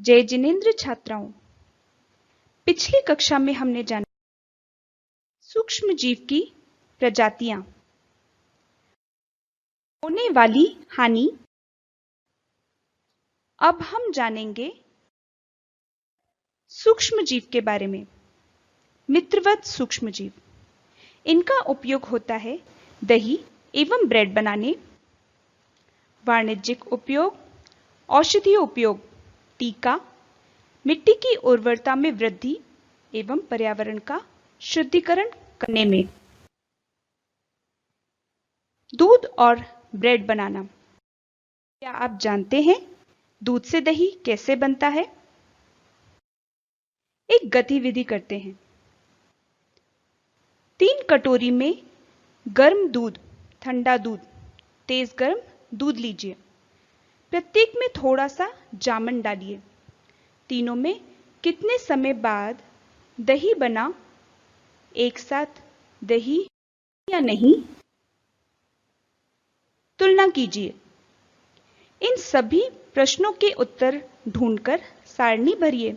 जय जिनेंद्र छात्राओं, पिछली कक्षा में हमने जाना सूक्ष्म जीव की प्रजातियां, होने वाली हानि। अब हम जानेंगे सूक्ष्म जीव के बारे में। मित्रवत सूक्ष्म जीव, इनका उपयोग होता है दही एवं ब्रेड बनाने, वाणिज्यिक उपयोग, औषधीय उपयोग, टीका, मिट्टी की उर्वरता में वृद्धि एवं पर्यावरण का शुद्धिकरण करने में। दूध और ब्रेड बनाना। क्या आप जानते हैं दूध से दही कैसे बनता है? एक गतिविधि करते हैं। 3 कटोरी में गर्म दूध, ठंडा दूध, तेज गर्म दूध लीजिए। प्रत्येक में थोड़ा सा जामन डालिए। तीनों में कितने समय बाद दही बना, एक साथ दही या नहीं, तुलना कीजिए। इन सभी प्रश्नों के उत्तर ढूंढकर सारणी भरिए।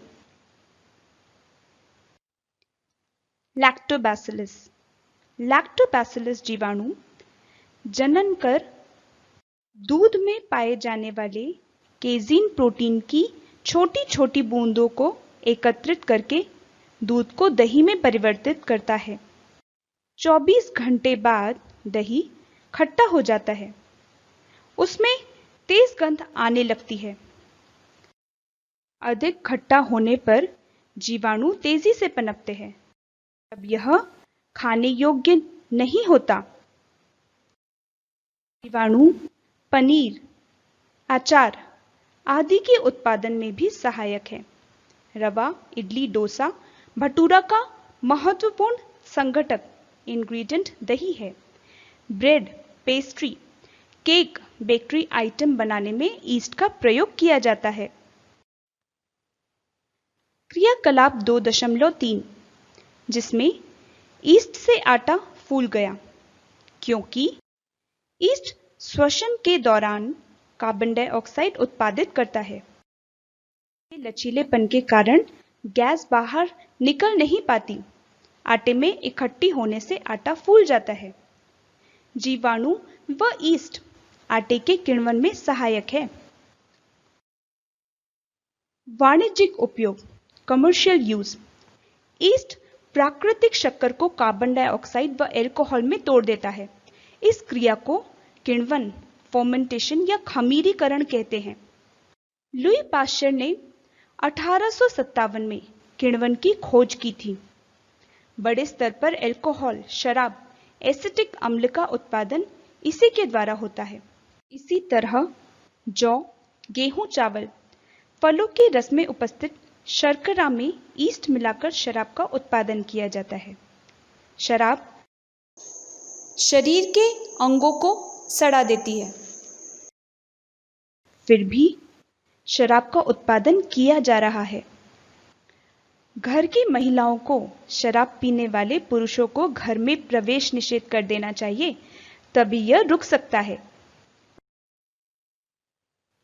लैक्टोबैसिलस। लैक्टोबैसिलस जीवाणु जनन कर दूध में पाए जाने वाले केजीन प्रोटीन की छोटी छोटी बूंदों को एकत्रित करके दूध को दही में परिवर्तित करता है। 24 घंटे बाद दही खट्टा हो जाता है। उसमें तेज गंध आने लगती है। अधिक खट्टा होने पर जीवाणु तेजी से पनपते हैं। अब यह खाने योग्य नहीं होता। जीवाणु पनीर, अचार आदि के उत्पादन में भी सहायक है। रवा, इडली, डोसा, भटूरा का महत्वपूर्ण संघटक इंग्रेडिएंट दही है। Bread, pastry, cake, bakery item बनाने में ईस्ट का प्रयोग किया जाता है। क्रियाकलाप 2.3, जिसमें ईस्ट से आटा फूल गया, क्योंकि ईस्ट श्वसन के दौरान कार्बन डाइऑक्साइड उत्पादित करता है। लचीलेपन के कारण गैस बाहर निकल नहीं पाती। आटे में इकट्ठी होने से आटा फूल जाता है। जीवाणु व ईस्ट आटे के किण्वन में सहायक है। वाणिज्यिक उपयोग, कमर्शियल यूज। ईस्ट प्राकृतिक शक्कर को कार्बन डाइऑक्साइड व एल्कोहल में तोड़ देता है। इस क्रिया को किण्वन, फर्मेंटेशन या खमीरीकरण कहते हैं। लुई पाश्चर ने 1857 में किण्वन की खोज की थी। बड़े स्तर पर अल्कोहल, शराब, एसिटिक अम्ल का उत्पादन इसी के द्वारा होता है। इसी तरह जौ, गेहूं, चावल, फलों के रस में उपस्थित शर्करा में ईस्ट मिलाकर शराब का उत्पादन किया जाता है। शराब शरीर के अंगों को सड़ा देती है, फिर भी शराब का उत्पादन किया जा रहा है। घर की महिलाओं को शराब पीने वाले पुरुषों को घर में प्रवेश निषेध कर देना चाहिए, तभी यह रुक सकता है।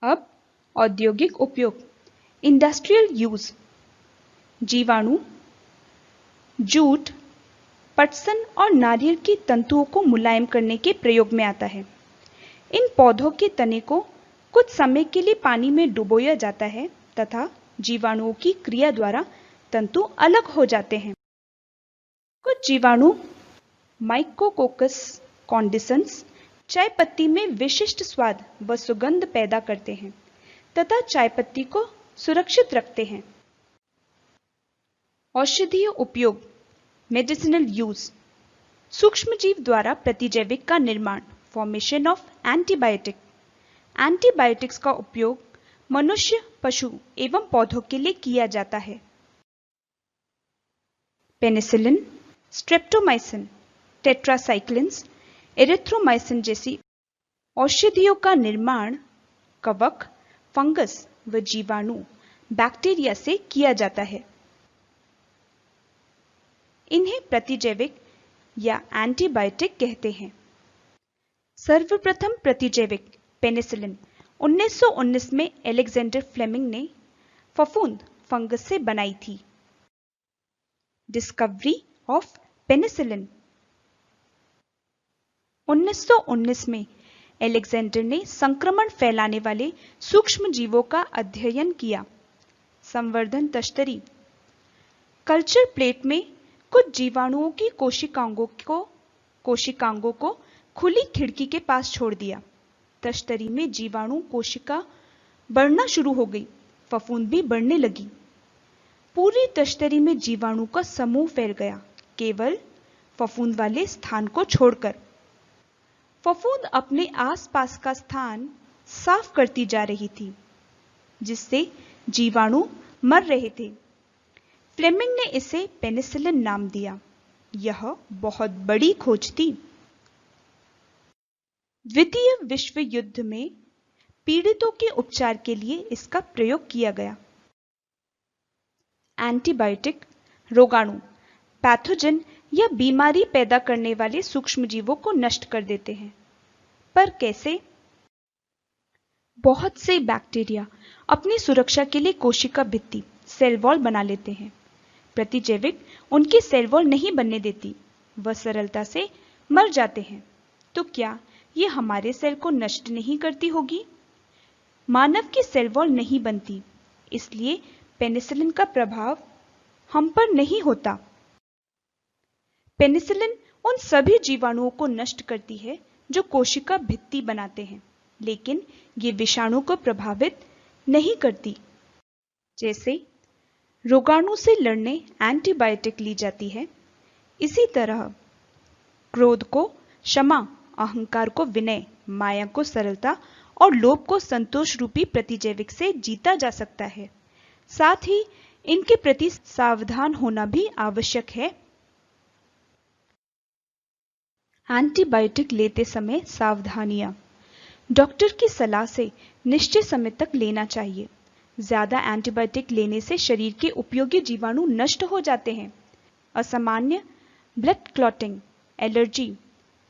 अब औद्योगिक उपयोग, इंडस्ट्रियल यूज। जीवाणु जूट, पटसन और नारियल के तंतुओं को मुलायम करने के प्रयोग में आता है। इन पौधों के तने को कुछ समय के लिए पानी में डुबोया जाता है तथा जीवाणुओं की क्रिया द्वारा तंतु अलग हो जाते हैं। कुछ जीवाणु माइकोकोकस कॉन्डिसन्स चाय पत्ती में विशिष्ट स्वाद व सुगंध पैदा करते हैं तथा चाय पत्ती को सुरक्षित रखते हैं। औषधीय उपयोग, मेडिसिनल यूज। सूक्ष्मजीव द्वारा प्रतिजैविक का निर्माण, फॉर्मेशन ऑफ एंटीबायोटिक। एंटीबायोटिक्स का उपयोग मनुष्य, पशु एवं पौधों के लिए किया जाता है। पेनिसिलिन, स्ट्रेप्टोमाइसिन, टेट्रासाइक्लिन्स, एरिथ्रोमाइसिन जैसी औषधियों का निर्माण कवक, फंगस व जीवाणु, बैक्टीरिया से किया जाता है। इन्हें प्रतिजैविक या एंटीबायोटिक कहते हैं। सर्वप्रथम प्रतिजैविक पेनिसिलिन 1919 में अलेक्जेंडर फ्लेमिंग ने फफूंद फंगस से बनाई थी। Discovery of penicillin. 1919 में अलेक्जेंडर ने संक्रमण फैलाने वाले सूक्ष्म जीवों का अध्ययन किया। संवर्धन तश्तरी। कल्चर प्लेट में कुछ जीवाणुओं की कोशिकांगों को खुली खिड़की के पास छोड़ दिया। तश्तरी में जीवाणु कोशिका बढ़ना शुरू हो गई, फफूंद भी बढ़ने लगी। पूरी तश्तरी में जीवाणु का समूह फैल गया, केवल फफूंद वाले स्थान को छोड़कर। फफूंद अपने आसपास का स्थान साफ करती जा रही थी, जिससे जीवाणु मर रहे थे। फ्लेमिंग ने इसे पेनिसिलिन नाम दिया। यह बहुत बड़ी खोज थी। द्वितीय विश्व युद्ध में पीड़ितों के उपचार के लिए इसका प्रयोग किया गया। एंटीबायोटिक रोगाणु, पैथोजन या बीमारी पैदा करने वाले सूक्ष्मजीवों को नष्ट कर देते हैं। पर कैसे? बहुत से बैक्टीरिया अपनी सुरक्षा के लिए कोशिका भित्ति सेल वॉल बना लेते हैं। प्रतिजैविक उनकी सेल वॉल नहीं बनने देती, वह सरलता से मर जाते हैं। तो क्या ये हमारे सेल को नष्ट नहीं करती होगी? मानव की सेल वॉल नहीं बनती, इसलिए पेनिसिलिन का प्रभाव हम पर नहीं होता। पेनिसिलिन उन सभी जीवाणुओं को नष्ट करती है जो कोशिका भित्ति बनाते हैं, लेकिन ये विषाणु को प्रभावित नहीं करती। जैसे रोगाणु से लड़ने एंटीबायोटिक ली जाती है, इसी तरह क्रोध को क्षमा, अहंकार को विनय, माया को सरलता और लोभ को संतोष रूपी प्रतिजैविक से जीता जा सकता है। साथ ही इनके प्रति सावधान होना भी आवश्यक है। एंटीबायोटिक लेते समय सावधानियां। डॉक्टर की सलाह से निश्चित समय तक लेना चाहिए। ज्यादा एंटीबायोटिक लेने से शरीर के उपयोगी जीवाणु नष्ट हो जाते हैं। असामान्य blood clotting, allergy,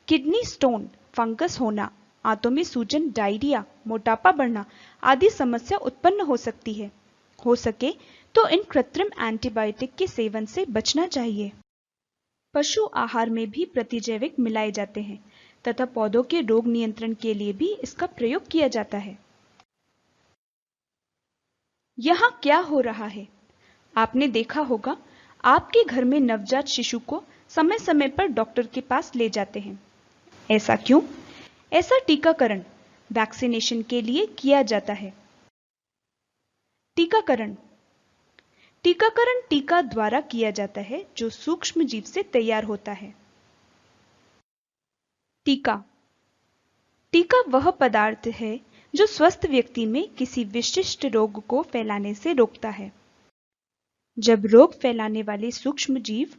kidney stone, fungus होना, आंतों में सूजन, डायरिया, मोटापा बढ़ना आदि समस्या उत्पन्न हो सकती है। हो सके तो इन कृत्रिम एंटीबायोटिक के सेवन से बचना चाहिए। पशु आहार में भी प्रतिजैविक मिलाए जाते हैं तथा पौधों के रोग नियंत्रण के लिए भी इसका प्रयोग किया जाता है। यहाँ क्या हो रहा है? आपने देखा होगा, आपके घर में नवजात शिशु को समय समय पर डॉक्टर के पास ले जाते हैं। ऐसा क्यों? ऐसा टीकाकरण, वैक्सीनेशन के लिए किया जाता है। टीकाकरण टीका द्वारा किया जाता है जो सूक्ष्म जीव से तैयार होता है। टीका वह पदार्थ है जो स्वस्थ व्यक्ति में किसी विशिष्ट रोग को फैलाने से रोकता है। जब रोग फैलाने वाले सूक्ष्म जीव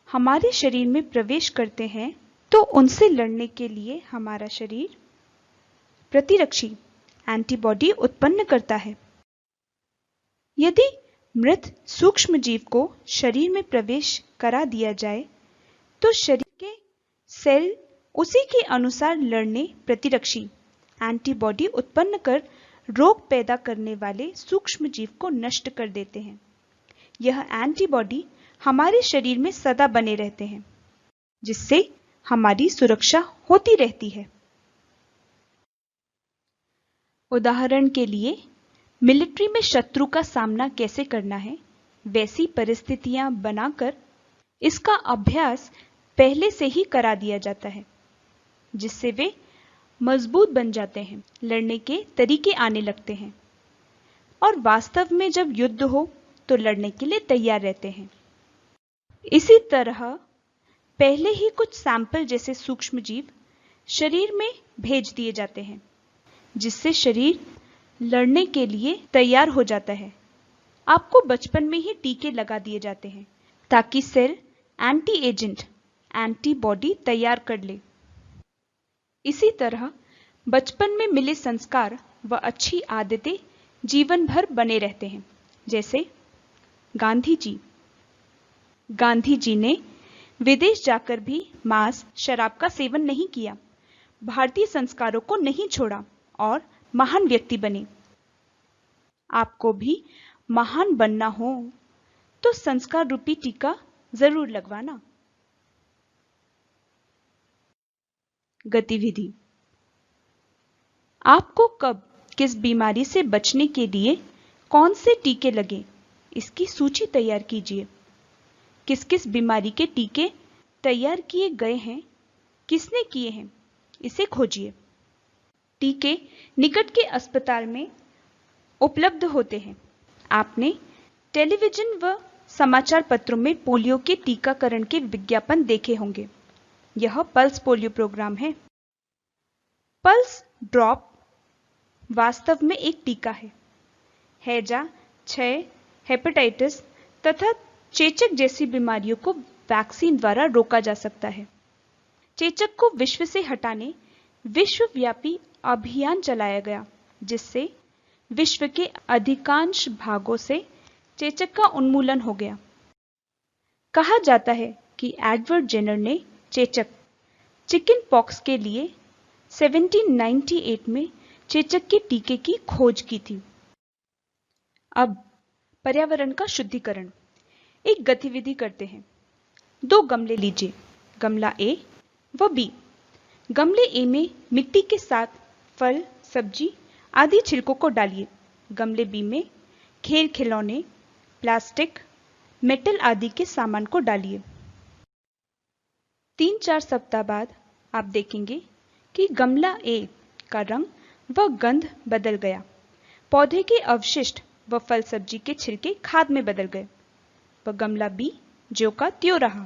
हमारे शरीर में प्रवेश करते हैं तो उनसे लड़ने के लिए हमारा शरीर प्रतिरक्षी एंटीबॉडी उत्पन्न करता है। यदि मृत सूक्ष्म जीव को शरीर में प्रवेश करा दिया जाए तो शरीर के सेल उसी के अनुसार लड़ने प्रतिरक्षी एंटीबॉडी उत्पन्न कर रोग पैदा करने वाले सूक्ष्म जीव को नष्ट कर देते हैं। यह एंटीबॉडी हमारे शरीर में सदा बने रहते हैं, जिससे हमारी सुरक्षा होती रहती है। उदाहरण के लिए, मिलिट्री में शत्रु का सामना कैसे करना है, वैसी परिस्थितियां बनाकर इसका अभ्यास पहले से ही करा दिया जाता है, जिससे वे मजबूत बन जाते हैं, लड़ने के तरीके आने लगते हैं और वास्तव में जब युद्ध हो तो लड़ने के लिए तैयार रहते हैं। इसी तरह पहले ही कुछ सैंपल जैसे सूक्ष्म जीव शरीर में भेज दिए जाते हैं, जिससे शरीर लड़ने के लिए तैयार हो जाता है। आपको बचपन में ही टीके लगा दिए जाते हैं ताकि सेल एंटी एजेंट एंटीबॉडी तैयार कर ले। इसी तरह बचपन में मिले संस्कार व अच्छी आदतें जीवन भर बने रहते हैं। जैसे गांधी जी ने विदेश जाकर भी मांस, शराब का सेवन नहीं किया, भारतीय संस्कारों को नहीं छोड़ा और महान व्यक्ति बने। आपको भी महान बनना हो तो संस्कार रूपी टीका जरूर लगवाना। गतिविधि। आपको कब किस बीमारी से बचने के लिए कौन से टीके लगे, इसकी सूची तैयार कीजिए। किस किस बीमारी के टीके तैयार किए गए हैं, किसने किए हैं, इसे खोजिए। टीके निकट के अस्पताल में उपलब्ध होते हैं। आपने टेलीविजन व समाचार पत्रों में पोलियो के टीकाकरण के विज्ञापन देखे होंगे। यह पल्स पोलियो प्रोग्राम है। पल्स ड्रॉप वास्तव में एक टीका है। हैजा, क्षय, हेपेटाइटिस तथा चेचक जैसी बीमारियों को वैक्सीन द्वारा रोका जा सकता है। चेचक को विश्व से हटाने विश्वव्यापी अभियान चलाया गया, जिससे विश्व के अधिकांश भागों से चेचक का उन्मूलन हो गया। कहा जाता है कि एडवर्ड जेनर ने चेचक चिकन पॉक्स के लिए 1798 में चेचक के टीके की खोज की थी। अब पर्यावरण का शुद्धिकरण। एक गतिविधि करते हैं। 2 गमले लीजिए, गमला ए व बी। गमले ए में मिट्टी के साथ फल, सब्जी आदि छिलकों को डालिए। गमले बी में खेल खिलौने, प्लास्टिक, मेटल आदि के सामान को डालिए। 3-4 सप्ताह बाद आप देखेंगे कि गमला ए का रंग व गंध बदल गया। पौधे के अवशिष्ट व फल सब्जी के छिलके खाद में बदल गए व गमला बी ज्यों का त्यों रहा।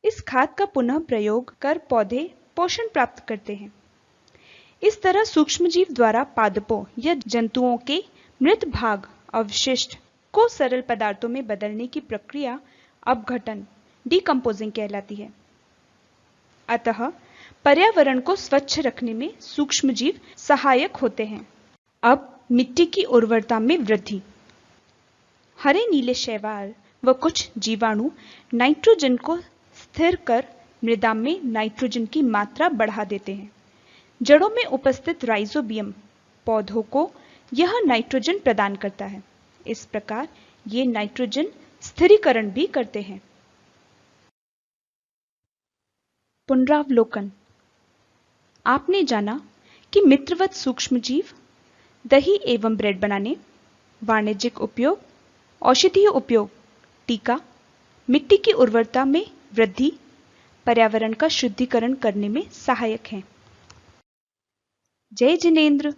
इस खाद का पुनः प्रयोग कर पौधे पोषण प्राप्त करते हैं। इस तरह सूक्ष्मजीव द्वारा पादपों या जंतुओं के मृत भाग अवशिष्ट को सरल पदार्थों में बदलने की प्रक्रिया अपघटन डिकम्पोजिंग कहलाती है। अतः पर्यावरण को स्वच्छ रखने में सूक्ष्मजीव सहायक होते हैं। अब मिट्टी की उर्वरता में वृद्धि। हरे नीले शैवाल व कुछ जीवाणु नाइट्रोजन को स्थिर कर मृदा में नाइट्रोजन की मात्रा बढ़ा देते हैं। जड़ों में उपस्थित राइजोबियम पौधों को यह नाइट्रोजन प्रदान करता है। इस प्रकार ये नाइट्रोजन स्थिरीकरण भी करते हैं। पुनरावलोकन। आपने जाना कि मित्रवत सूक्ष्मजीव दही एवं ब्रेड बनाने, वाणिज्यिक उपयोग, औषधीय उपयोग, टीका, मिट्टी की उर्वरता में वृद्धि, पर्यावरण का शुद्धिकरण करने में सहायक हैं। जय जिनेंद्र।